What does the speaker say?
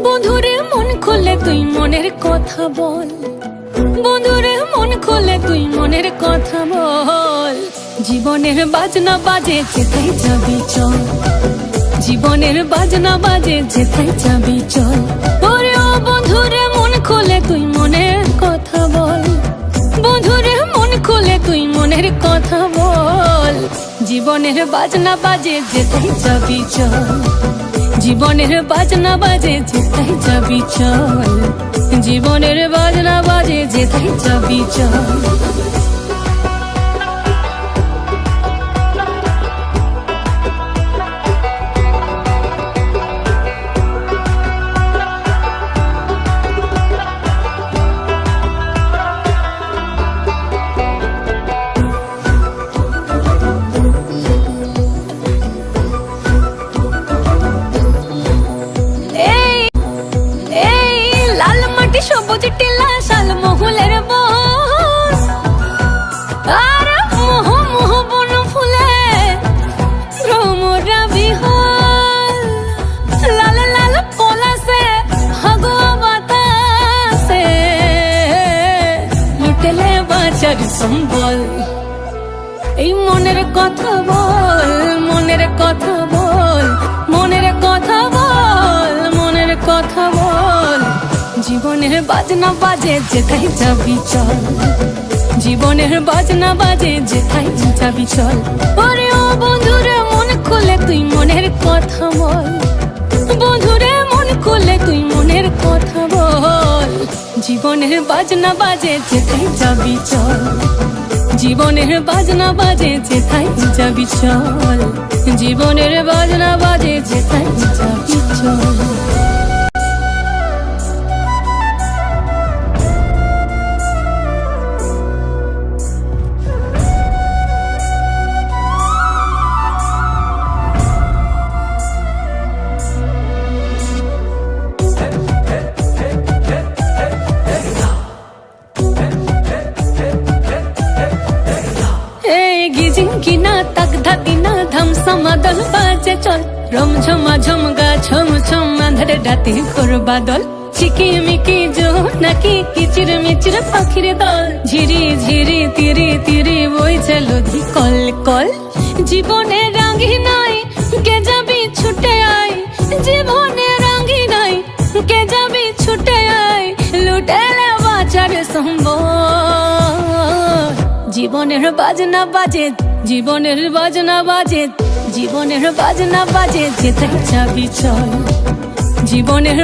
বন্ধুরে মন খুলে তুই মনের কথা বল, বন্ধুরে মন খুলে তুই মনের কথা বল। জীবনের বাজনা বাজে যেথায় যাবি চল, জীবনের বাজনা বাজে যেথায় যাবি চল। ওরে ও বন্ধুরে মন খুলে তুই মনের কথা বল, বন্ধুরে মন খুলে তুই মনের কথা বল। জীবনের বাজনা বাজে যেথায় যাবি চল, জীবনের বাজনা বাজে যেথায় যাবি চল, জীবনের বাজনা বাজে যেথায় যাবি চল। সবুজ টিলা শাল মহুলের বস, আর মোহ মোহ বন ফুলে ভ্রমরা বিহল। লাল লাল পলাশে হাগুয়া বাতাসে লুটেলে বাঁচার সম্বল। এই মনের কথা বল, মনের কথা বল, মনের কথা বল, মনের কথা বল। জীবনের বাজনা বাজে যেথায় যাবি চল, জীবনের বাজনা বাজে যেথায় যাবি চল। ওরে ও বন্ধুরে মন খুলে তুই মনের কথা বল, বন্ধুরে মন খুলে তুই মনের কথা বল। জীবনের বাজনা বাজে যেথায় যাবি চল, জীবনের বাজনা বাজে যেথায় যাবি চল, জীবনের বাজনা বাজে যেথায় যাবি চল। কিনা তাক ধাতিনা ধাম সমাদল বাজে চল, রম ঝমা ঝমগা ছম ছম আঁধারে রাতে ঘোর বাদল। চিকিমিকি জো নাকি কিচির মিচির পাখির দল, ঝিরি ঝিরি তিরি তিরি বইছে নদী কল কল। জীবনে রাঙ্গি নাই কে যাবি ছুটে আয়, জীবনে রাঙ্গি নাই কে যাবি ছুটে আয়, লুটেলে বাঁচার সম্বল। জীবনের বাজনা বাজে, জীবনের বাজনা বাজে, জীবনের বাজনা বাজে যেথায় যাবি চল, জীবনের